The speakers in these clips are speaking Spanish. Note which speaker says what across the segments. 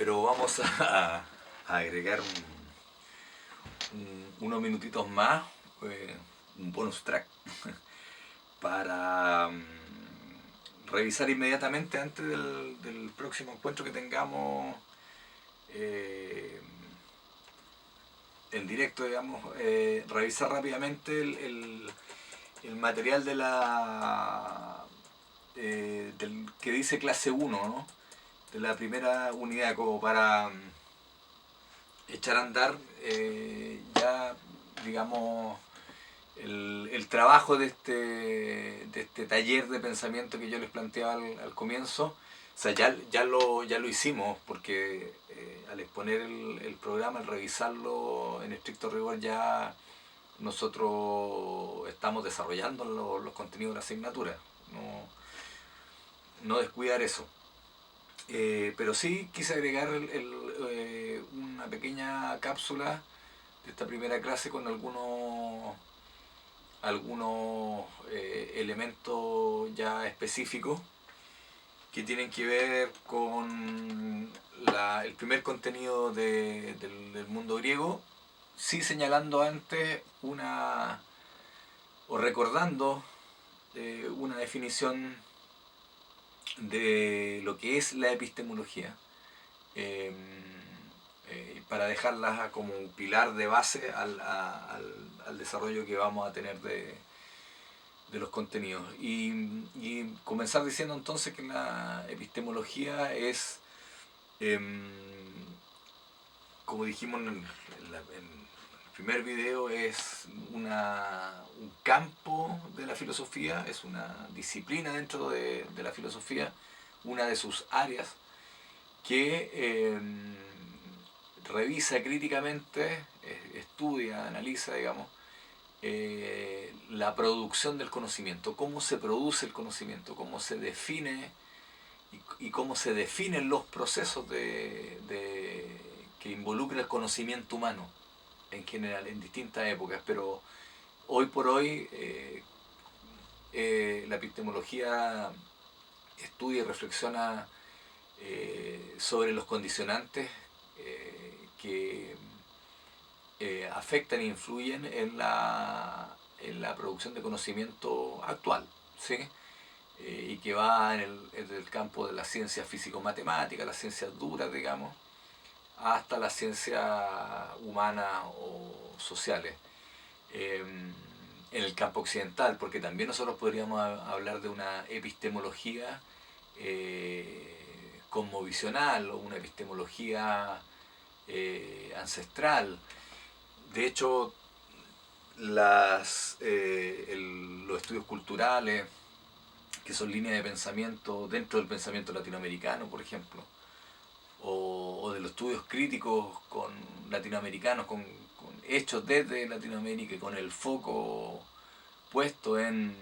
Speaker 1: pero vamos a agregar unos minutitos más, un bonus track, para revisar inmediatamente antes del próximo encuentro que tengamos en directo, digamos, revisar rápidamente el material de del que dice clase 1, ¿no? De la primera unidad, como para echar a andar ya, digamos, el trabajo de este taller de pensamiento que yo les planteaba al comienzo. O sea, ya lo hicimos, porque al exponer el programa, al revisarlo en estricto rigor, ya nosotros estamos desarrollando los contenidos de la asignatura. No descuidar eso. Pero sí quise agregar una pequeña cápsula de esta primera clase con algunos elementos ya específicos que tienen que ver con el primer contenido del mundo griego, sí señalando antes o recordando una definición de lo que es la epistemología, eh, para dejarla como un pilar de base al desarrollo que vamos a tener de los contenidos. Y comenzar diciendo entonces que la epistemología es, eh, como dijimos en el primer video, es un campo de la filosofía, es una disciplina dentro de la filosofía, una de sus áreas, que revisa críticamente, estudia, analiza, digamos, la producción del conocimiento, cómo se produce el conocimiento, cómo se define y cómo se definen los procesos que involucra el conocimiento humano en general, en distintas épocas, pero hoy por hoy la epistemología estudia y reflexiona sobre los condicionantes que afectan e influyen en la producción de conocimiento actual, ¿sí? Y que va en el campo de las ciencias físico-matemáticas, las ciencias duras, digamos, hasta las ciencias humanas o sociales. En el campo occidental, porque también nosotros podríamos hablar de una epistemología cosmovisional o una epistemología ancestral. De hecho, los estudios culturales, que son líneas de pensamiento dentro del pensamiento latinoamericano, por ejemplo, o de los estudios críticos con latinoamericanos, con hechos desde Latinoamérica y con el foco puesto en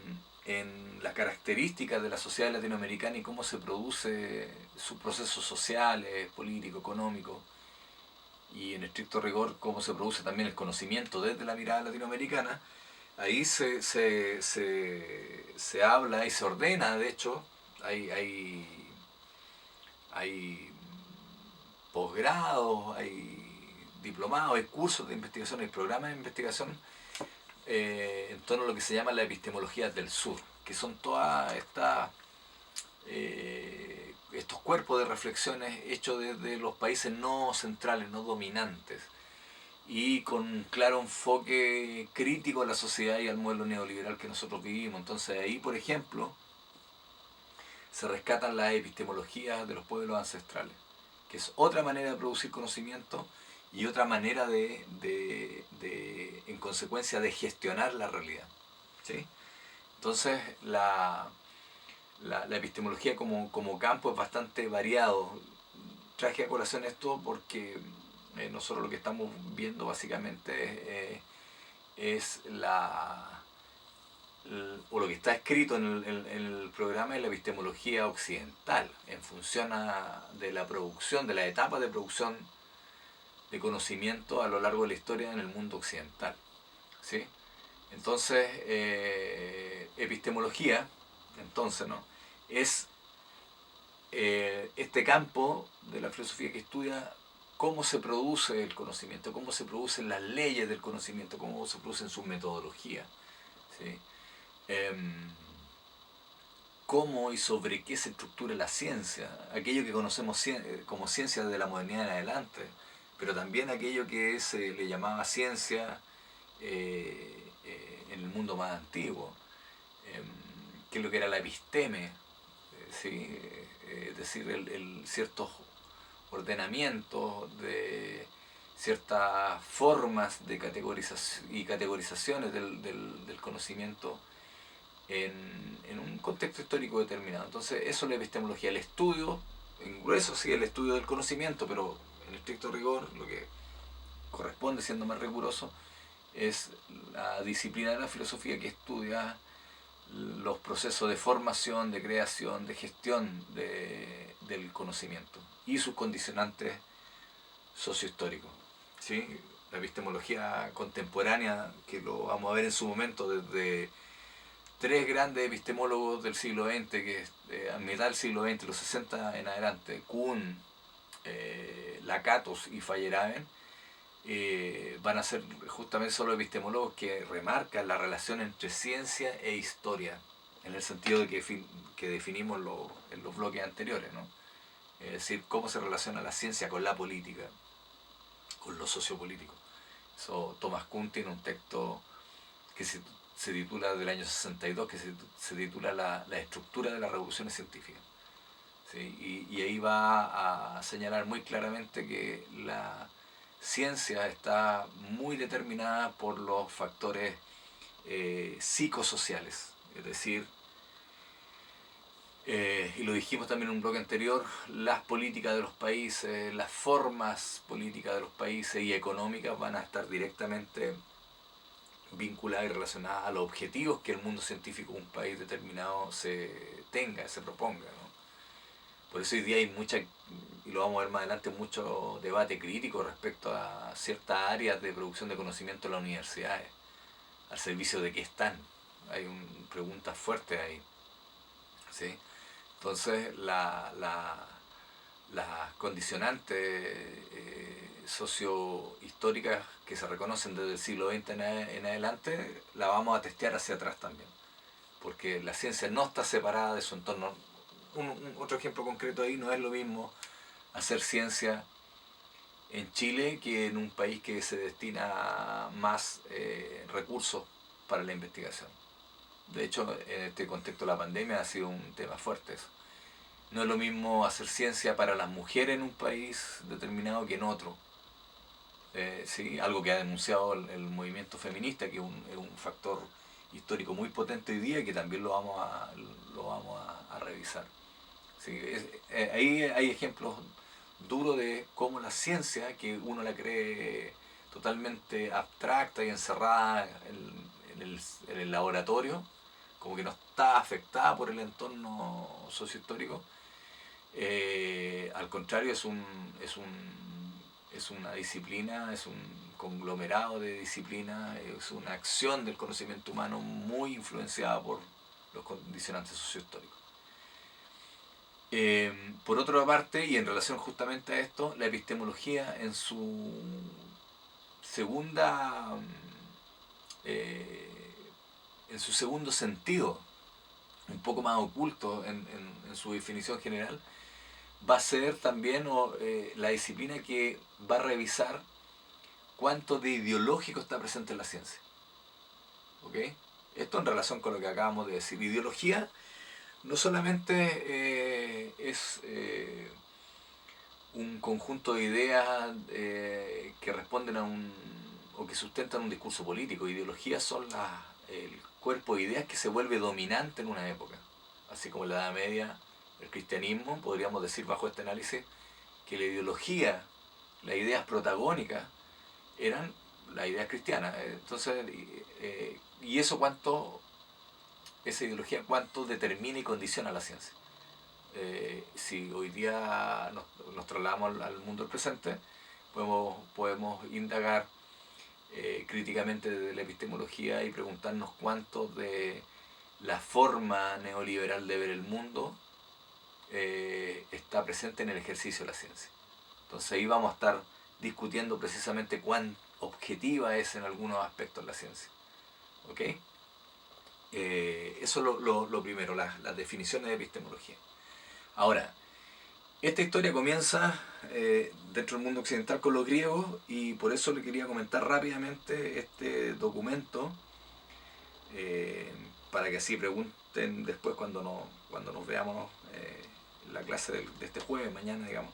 Speaker 1: las características de la sociedad latinoamericana y cómo se produce sus procesos sociales, políticos, económicos, y en estricto rigor cómo se produce también el conocimiento desde la mirada latinoamericana. Ahí se habla y se ordena, de hecho, hay posgrados, hay diplomados, hay cursos de investigación, hay programas de investigación en torno a lo que se llama la epistemología del sur, que son todas estos cuerpos de reflexiones hechos desde los países no centrales, no dominantes, y con un claro enfoque crítico a la sociedad y al modelo neoliberal que nosotros vivimos. Entonces ahí, por ejemplo, se rescatan las epistemologías de los pueblos ancestrales, que es otra manera de producir conocimiento y otra manera en consecuencia, de gestionar la realidad, ¿sí? Entonces, la epistemología como campo es bastante variado. Traje a colación esto porque nosotros lo que estamos viendo básicamente es o lo que está escrito en el programa es la epistemología occidental, en función de la producción, de la etapa de producción de conocimiento a lo largo de la historia en el mundo occidental, ¿sí? Entonces, epistemología, entonces, ¿no?, es este campo de la filosofía que estudia cómo se produce el conocimiento, cómo se producen las leyes del conocimiento, cómo se producen sus metodologías, ¿sí? Em, cómo y sobre qué se estructura la ciencia, aquello que conocemos como ciencia de la modernidad en adelante, pero también aquello que se le llamaba ciencia en el mundo más antiguo, eh, que es lo que era la episteme, ¿sí? Es decir, ciertos ordenamientos de ciertas formas de categorización y categorizaciones del conocimiento en un contexto histórico determinado. Entonces, eso es la epistemología, el estudio, en grueso sí, el estudio del conocimiento, pero en estricto rigor, lo que corresponde, siendo más riguroso, es la disciplina de la filosofía que estudia los procesos de formación, de creación, de gestión del conocimiento y sus condicionantes sociohistóricos. ¿Sí? La epistemología contemporánea, que lo vamos a ver en su momento desde tres grandes epistemólogos del siglo XX, que a mitad del siglo XX, los 60 en adelante, Kuhn, Lakatos y Feyerabend, van a ser justamente solo epistemólogos que remarcan la relación entre ciencia e historia, en el sentido de que definimos en los bloques anteriores, ¿no? Es decir, cómo se relaciona la ciencia con la política, con lo sociopolítico. Eso, Thomas Kuhn tiene un texto que se titula del año 62, que se titula la estructura de las revoluciones científicas. ¿Sí? Y ahí va a señalar muy claramente que la ciencia está muy determinada por los factores psicosociales, es decir, y lo dijimos también en un bloque anterior, las políticas de los países, las formas políticas de los países y económicas van a estar directamente vinculadas y relacionadas a los objetivos que el mundo científico de un país determinado se proponga, ¿no? Por eso hoy día hay mucha, y lo vamos a ver más adelante, mucho debate crítico respecto a ciertas áreas de producción de conocimiento en las universidades, al servicio de qué están. Hay preguntas fuertes ahí, ¿sí? Entonces, las condicionantes sociohistóricas que se reconocen desde el siglo XX en adelante, la vamos a testear hacia atrás también, porque la ciencia no está separada de su entorno. Otro ejemplo concreto ahí, no es lo mismo hacer ciencia en Chile que en un país que se destina más recursos para la investigación. De hecho, en este contexto de la pandemia ha sido un tema fuerte eso. No es lo mismo hacer ciencia para las mujeres en un país determinado que en otro. Sí, algo que ha denunciado el movimiento feminista, que es un factor histórico muy potente hoy día y que también lo vamos a revisar. Sí, ahí hay ejemplos duros de cómo la ciencia, que uno la cree totalmente abstracta y encerrada en el laboratorio, como que no está afectada por el entorno sociohistórico, al contrario es una disciplina, es un conglomerado de disciplinas, es una acción del conocimiento humano muy influenciada por los condicionantes sociohistóricos. Por otra parte, y en relación justamente a esto, la epistemología en su segunda eh, en su segundo sentido, un poco más oculto en su definición general, va a ser también la disciplina que va a revisar cuánto de ideológico está presente en la ciencia. ¿Ok? Esto en relación con lo que acabamos de decir. Ideología no solamente es un conjunto de ideas que responden o que sustentan un discurso político. Ideologías son el cuerpo de ideas que se vuelve dominante en una época. Así como en la Edad Media, el cristianismo, podríamos decir bajo este análisis, que la ideología, las ideas protagónicas, eran las ideas cristianas. Entonces, y eso esa ideología cuánto determina y condiciona la ciencia. Si hoy día nos trasladamos al mundo del presente, podemos indagar críticamente desde la epistemología y preguntarnos cuánto de la forma neoliberal de ver el mundo está presente en el ejercicio de la ciencia. Entonces ahí vamos a estar discutiendo precisamente cuán objetiva es en algunos aspectos la ciencia. ¿Ok? Eso es lo primero, las definiciones de epistemología. Ahora, esta historia comienza dentro del mundo occidental con los griegos, y por eso le quería comentar rápidamente este documento, para que así pregunten después cuando nos veamos en la clase de este jueves, mañana, digamos.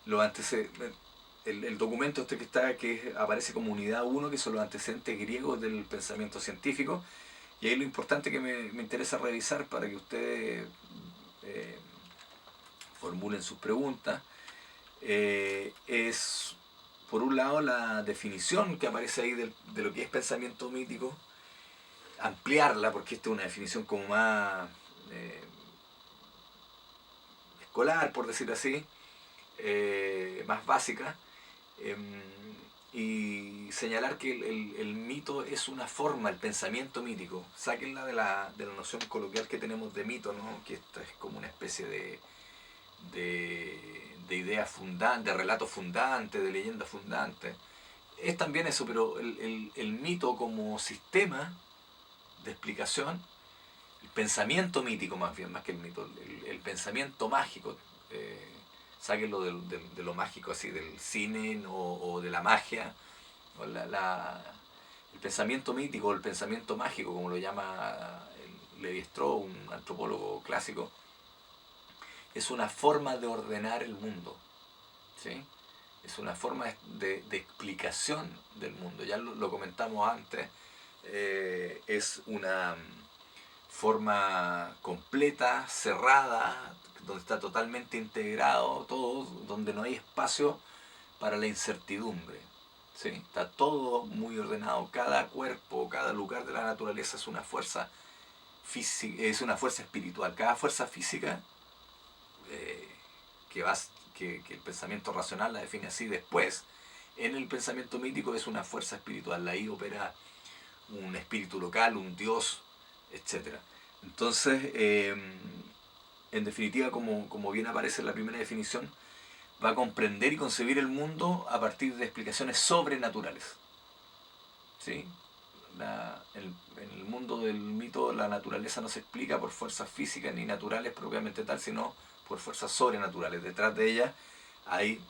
Speaker 1: Los antecedentes, el documento este que está, que aparece como unidad 1, que son los antecedentes griegos del pensamiento científico, y ahí lo importante que me interesa revisar para que ustedes formulen sus preguntas, es por un lado la definición que aparece ahí de lo que es pensamiento mítico, ampliarla, porque esta es una definición como más escolar, por decirlo así, más básica, y señalar que el mito es una forma, el pensamiento mítico. Sáquenla de la noción coloquial que tenemos de mito, ¿no? Que esta es como una especie de idea fundante, de relato fundante, de leyenda fundante. Es también eso, pero el mito como sistema de explicación, el pensamiento mítico más bien, más que el mito, el pensamiento mágico, sáquenlo de lo mágico así, del cine, o de la magia, o el pensamiento mítico, el pensamiento mágico, como lo llama Levi-Strauss, un antropólogo clásico, es una forma de ordenar el mundo, ¿sí? Es una forma de explicación del mundo. Ya lo comentamos antes, es una forma completa, cerrada, donde está totalmente integrado todo, donde no hay espacio para la incertidumbre, ¿sí? Está todo muy ordenado. Cada cuerpo, cada lugar de la naturaleza es una fuerza física, es una fuerza espiritual. Cada fuerza física, eh, que el pensamiento racional la define así después, en el pensamiento mítico es una fuerza espiritual. Ahí opera un espíritu local, un dios, etc. Entonces, en definitiva, como bien aparece en la primera definición, va a comprender y concebir el mundo a partir de explicaciones sobrenaturales, ¿sí? En el mundo del mito, la naturaleza no se explica por fuerzas físicas ni naturales propiamente tal, sino por fuerzas sobrenaturales. Detrás de ella hay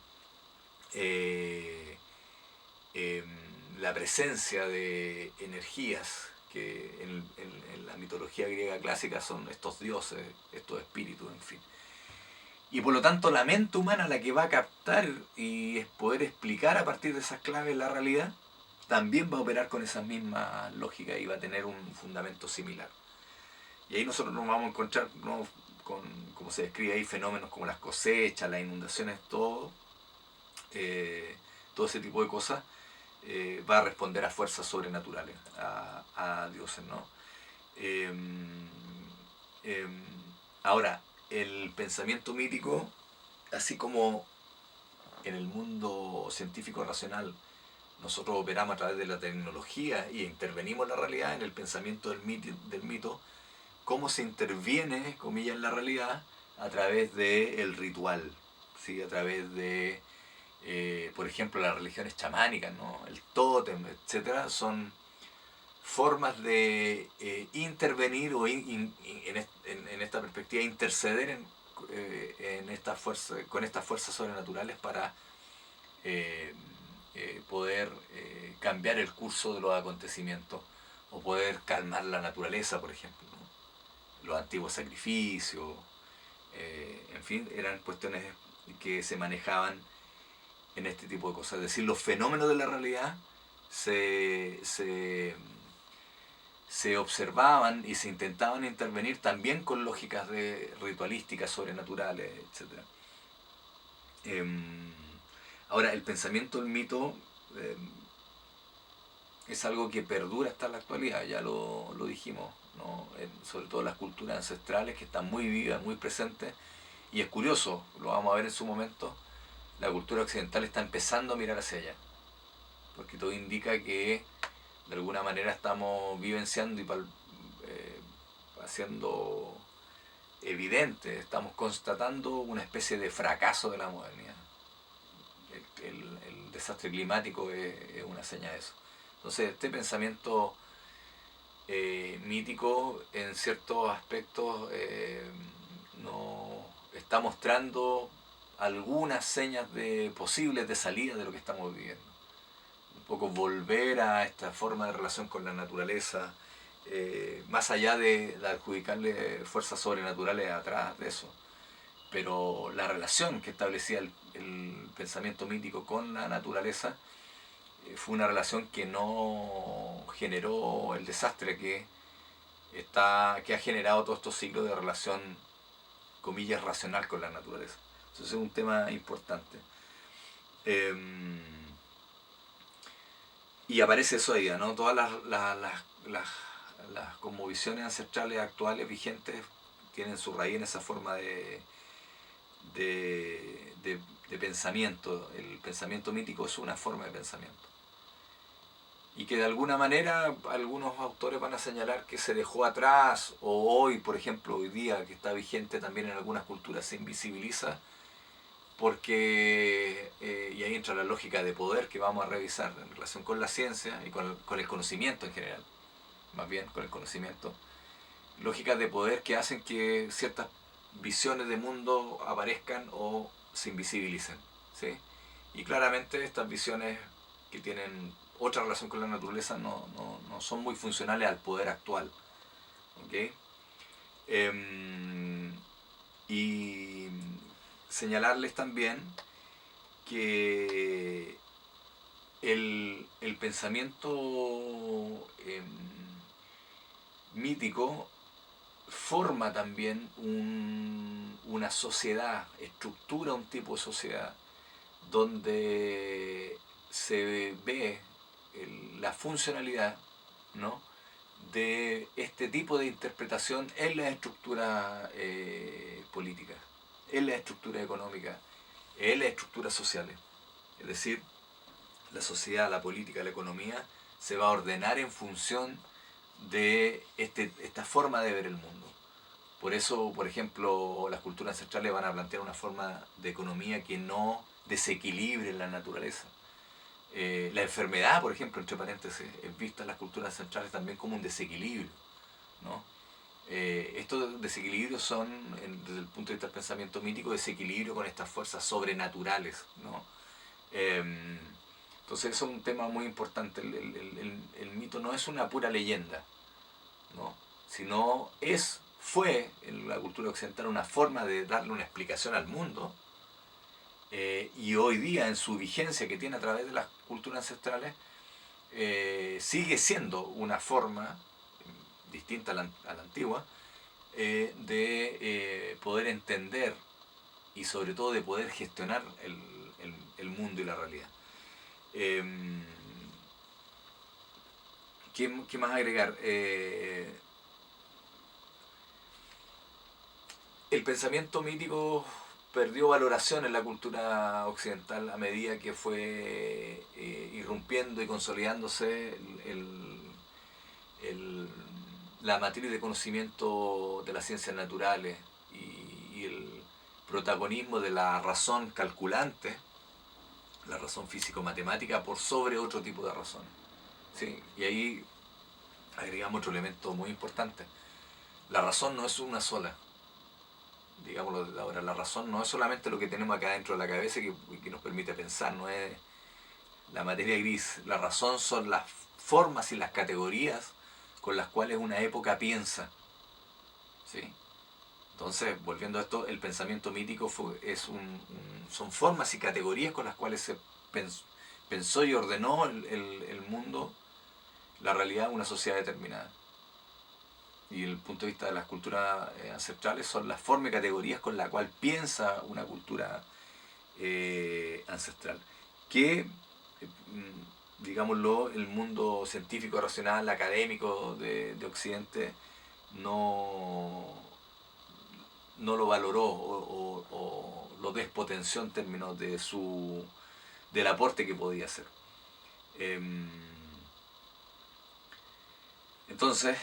Speaker 1: eh, eh, la presencia de energías que en la mitología griega clásica son estos dioses, estos espíritus, en fin. Y por lo tanto la mente humana, la que va a captar y poder explicar a partir de esas claves la realidad, también va a operar con esa misma lógica y va a tener un fundamento similar. Y ahí nosotros nos vamos a encontrar, ¿no?, con, como se describe ahí, fenómenos como las cosechas, las inundaciones, todo ese tipo de cosas, va a responder a fuerzas sobrenaturales, a dioses, ¿no? Eh, eh, Ahora, el pensamiento mítico, así como en el mundo científico racional nosotros operamos a través de la tecnología y intervenimos en la realidad, en el pensamiento del mito, cómo se interviene, comillas, en la realidad a través del ritual, ¿sí? A través de, por ejemplo, las religiones chamánicas, ¿no? El tótem, etcétera, son formas de intervenir o en esta perspectiva interceder en esta fuerza, con estas fuerzas sobrenaturales para eh, poder cambiar el curso de los acontecimientos, o poder calmar la naturaleza, por ejemplo, ¿no? Los antiguos sacrificios, en fin, eran cuestiones que se manejaban en este tipo de cosas. Es decir, los fenómenos de la realidad se observaban y se intentaban intervenir también con lógicas ritualísticas, sobrenaturales, etc. Ahora, el pensamiento del mito es algo que perdura hasta la actualidad, ya lo dijimos, ¿no? Sobre todo las culturas ancestrales, que están muy vivas, muy presentes. Y es curioso, lo vamos a ver en su momento, la cultura occidental está empezando a mirar hacia allá, porque todo indica que de alguna manera estamos vivenciando y haciendo evidente, estamos constatando una especie de fracaso de la modernidad. El desastre climático es una señal de eso. Entonces, este pensamiento mítico, en ciertos aspectos, no está mostrando algunas señas de posibles de salida de lo que estamos viviendo. Un poco volver a esta forma de relación con la naturaleza, más allá de adjudicarle fuerzas sobrenaturales atrás de eso. Pero la relación que establecía el pensamiento mítico con la naturaleza fue una relación que no generó el desastre que ha generado todos estos ciclos de relación, comillas, racional con la naturaleza. Eso es un tema importante. Y aparece eso ahí, ¿no? Todas las cosmovisiones ancestrales actuales vigentes tienen su raíz en esa forma de pensamiento. El pensamiento mítico es una forma de pensamiento. Y que de alguna manera algunos autores van a señalar que se dejó atrás, o hoy, por ejemplo, hoy día, que está vigente también en algunas culturas, se invisibiliza, porque, y ahí entra la lógica de poder que vamos a revisar en relación con la ciencia y con el conocimiento en general, más bien con el conocimiento, lógicas de poder que hacen que ciertas visiones de mundo aparezcan o se invisibilicen, ¿sí? Y claramente estas visiones que tienen otra relación con la naturaleza no son muy funcionales al poder actual, ¿okay? Y señalarles también que el pensamiento mítico forma también una sociedad, estructura un tipo de sociedad donde se ve la funcionalidad, ¿no?, de este tipo de interpretación en la estructura política, en la estructura económica, en las estructuras sociales. Es decir, la sociedad, la política, la economía se va a ordenar en función de esta forma de ver el mundo. Por eso, por ejemplo, las culturas ancestrales van a plantear una forma de economía que no desequilibre la naturaleza. La enfermedad, por ejemplo, entre paréntesis, es vista en las culturas ancestrales también como un desequilibrio, ¿no? Estos desequilibrios son, desde el punto de vista del pensamiento mítico, desequilibrio con estas fuerzas sobrenaturales, ¿no? Entonces eso es un tema muy importante. El mito no es una pura leyenda, ¿no?, sino fue en la cultura occidental una forma de darle una explicación al mundo, y hoy día en su vigencia que tiene a través de las culturas ancestrales, sigue siendo una forma distinta a la antigua, de poder entender y sobre todo de poder gestionar el mundo y la realidad. ¿Qué más agregar? El pensamiento mítico perdió valoración en la cultura occidental a medida que fue irrumpiendo y consolidándose la matriz de conocimiento de las ciencias naturales y el protagonismo de la razón calculante, la razón físico-matemática, por sobre otro tipo de razones, ¿sí? Y ahí agregamos otro elemento muy importante. La razón no es una sola. Digámoslo ahora, la razón no es solamente lo que tenemos acá dentro de la cabeza que nos permite pensar, no es la materia gris. La razón son las formas y las categorías con las cuales una época piensa, ¿sí? Entonces, volviendo a esto, el pensamiento mítico son formas y categorías con las cuales se pensó y ordenó el mundo, la realidad de una sociedad determinada. Y el punto de vista de las culturas ancestrales son las formas y categorías con las cuales piensa una cultura ancestral. Que, digámoslo, el mundo científico, racional, académico de Occidente no lo valoró o lo despotenció en términos del aporte que podía hacer. Entonces,